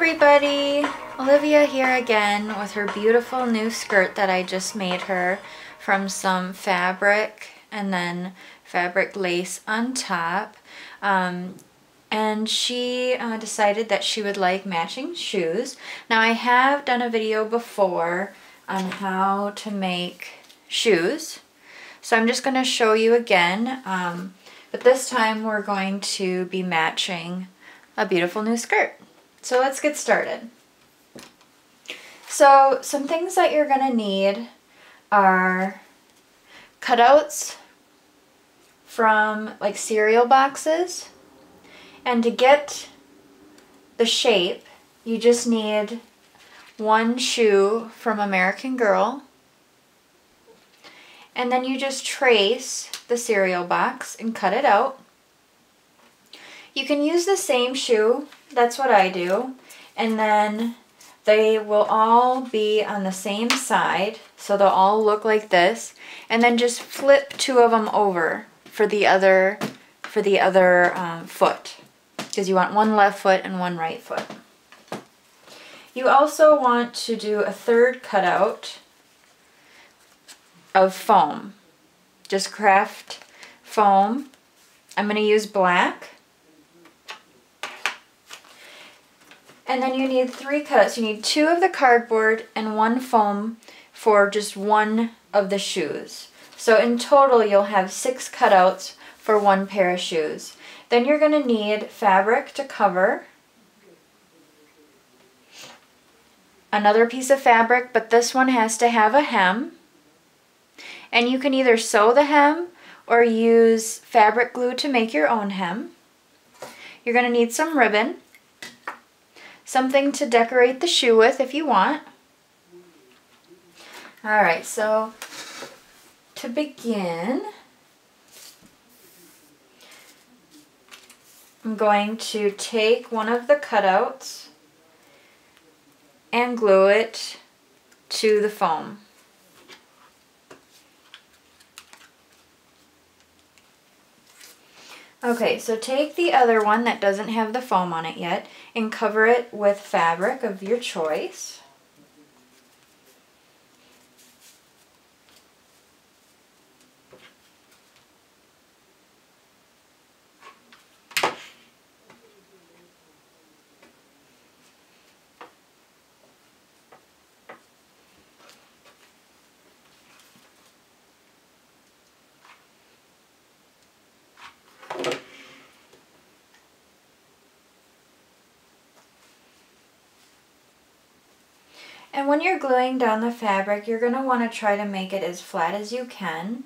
everybody! Olivia here again with her beautiful new skirt that I just made her from some fabric and then fabric lace on top. And she decided that she would like matching shoes. Now I have done a video before on how to make shoes, so I'm just going to show you again, but this time we're going to be matching a beautiful new skirt. So let's get started. So some things that you're going to need are cutouts from like cereal boxes, and to get the shape you just need one shoe from American Girl, and then you just trace the cereal box and cut it out. You can use the same shoe, that's what I do, and then they will all be on the same side, so they'll all look like this, and then just flip two of them over for the other foot, because you want one left foot and one right foot. You also want to do a third cutout of foam. Just craft foam. I'm going to use black. And then you need three cutouts. You need two of the cardboard and one foam for just one of the shoes. So in total you'll have 6 cutouts for one pair of shoes. Then you're going to need fabric to cover. Another piece of fabric, but this one has to have a hem. And you can either sew the hem or use fabric glue to make your own hem. You're going to need some ribbon. Something to decorate the shoe with if you want. Alright, so to begin, I'm going to take one of the cutouts and glue it to the foam. Okay, so take the other one that doesn't have the foam on it yet and cover it with fabric of your choice. And when you're gluing down the fabric, you're going to want to try to make it as flat as you can.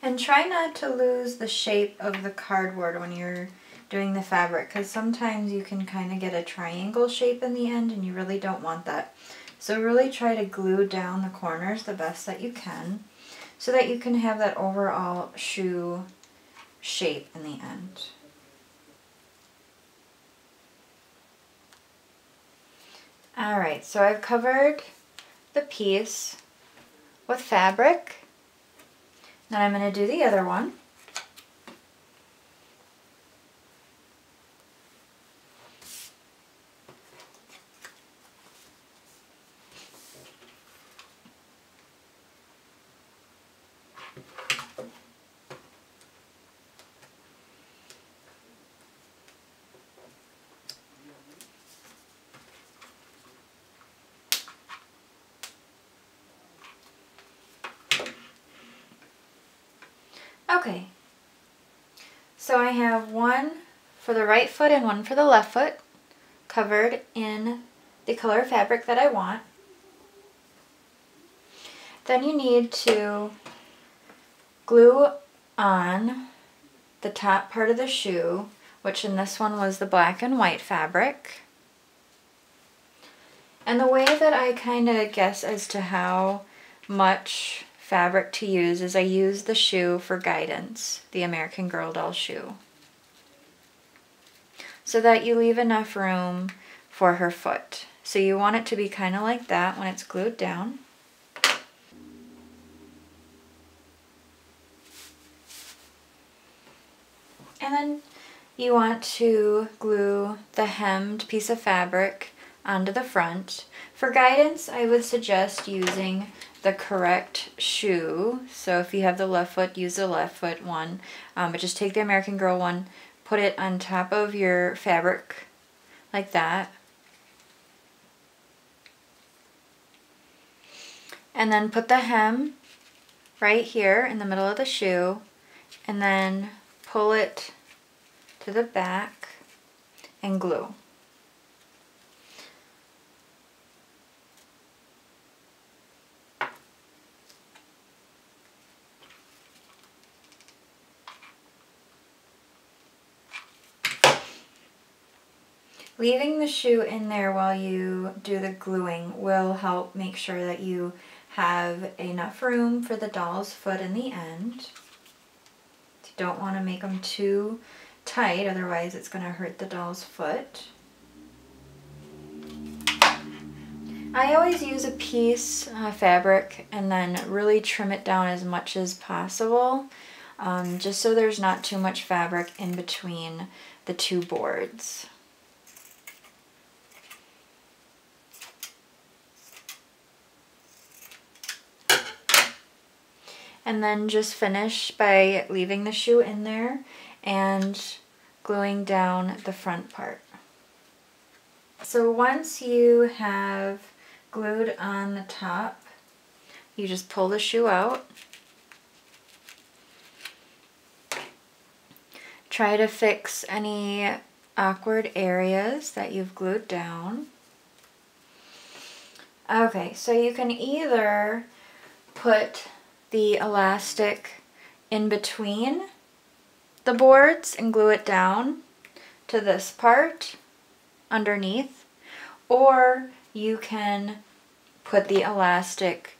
And try not to lose the shape of the cardboard when you're doing the fabric, because sometimes you can kind of get a triangle shape in the end and you really don't want that. So really try to glue down the corners the best that you can, so that you can have that overall shoe shape in the end. Alright, so I've covered the piece with fabric. Then I'm going to do the other one. Okay, so I have one for the right foot and one for the left foot covered in the color fabric that I want. Then you need to glue on the top part of the shoe, which in this one was the black and white fabric. And the way that I kind of guess as to how much fabric to use is I use the shoe for guidance, the American Girl doll shoe, so that you leave enough room for her foot. So you want it to be kind of like that when it's glued down. you want to glue the hemmed piece of fabric onto the front. For guidance, I would suggest using the correct shoe. So if you have the left foot, use the left foot one. But just take the American Girl one, put it on top of your fabric like that. And then put the hem right here in the middle of the shoe, and then pull it to the back and glue. Leaving the shoe in there while you do the gluing will help make sure that you have enough room for the doll's foot in the end. You don't want to make them too tight, otherwise it's going to hurt the doll's foot. I always use a piece of fabric and then really trim it down as much as possible, just so there's not too much fabric in between the two boards. And then just finish by leaving the shoe in there and gluing down the front part. So once you have glued on the top, you just pull the shoe out. Try to fix any awkward areas that you've glued down. Okay, so you can either put the elastic in between the boards and glue it down to this part underneath, or you can put the elastic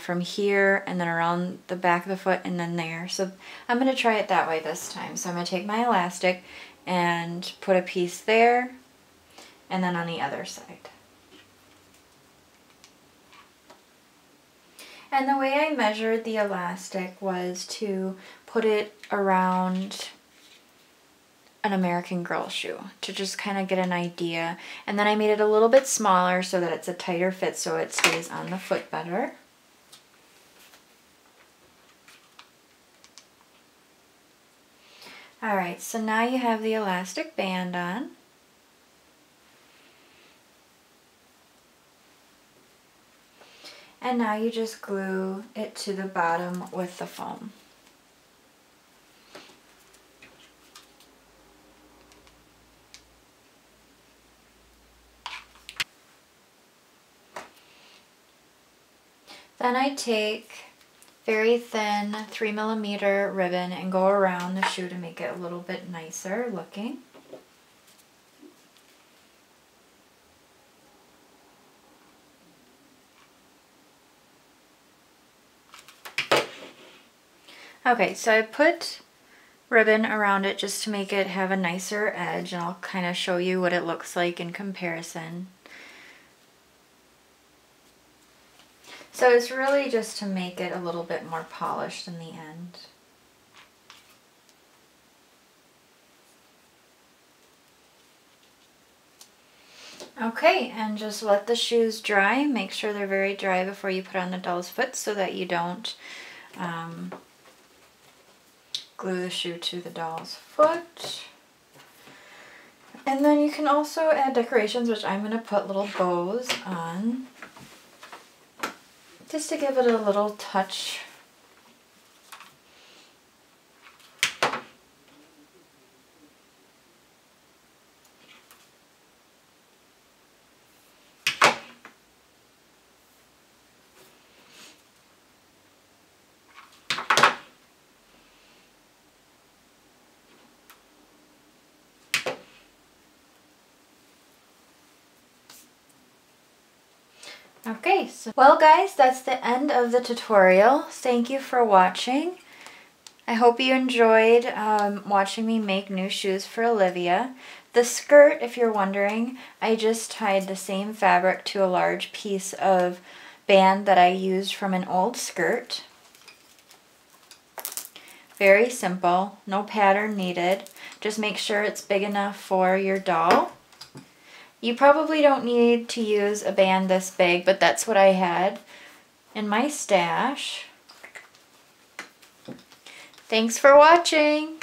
from here and then around the back of the foot and then there. So I'm going to try it that way this time. So I'm going to take my elastic and put a piece there and then on the other side. And the way I measured the elastic was to put it around an American Girl shoe to just kind of get an idea. And then I made it a little bit smaller so that it's a tighter fit so it stays on the foot better. Alright, so now you have the elastic band on. And now you just glue it to the bottom with the foam. Then I take very thin 3mm ribbon and go around the shoe to make it a little bit nicer looking. Okay, so I put ribbon around it just to make it have a nicer edge, and I'll kind of show you what it looks like in comparison. So it's really just to make it a little bit more polished in the end. Okay, and just let the shoes dry. Make sure they're very dry before you put on the doll's foot so that you don't glue the shoe to the doll's foot. And then you can also add decorations, which I'm going to put little bows on, just to give it a little touch. Okay, so well guys, that's the end of the tutorial. Thank you for watching. I hope you enjoyed watching me make new shoes for Olivia. The skirt, if you're wondering, I just tied the same fabric to a large piece of band that I used from an old skirt. Very simple, no pattern needed. Just make sure it's big enough for your doll. You probably don't need to use a band this big, but that's what I had in my stash. Thanks for watching.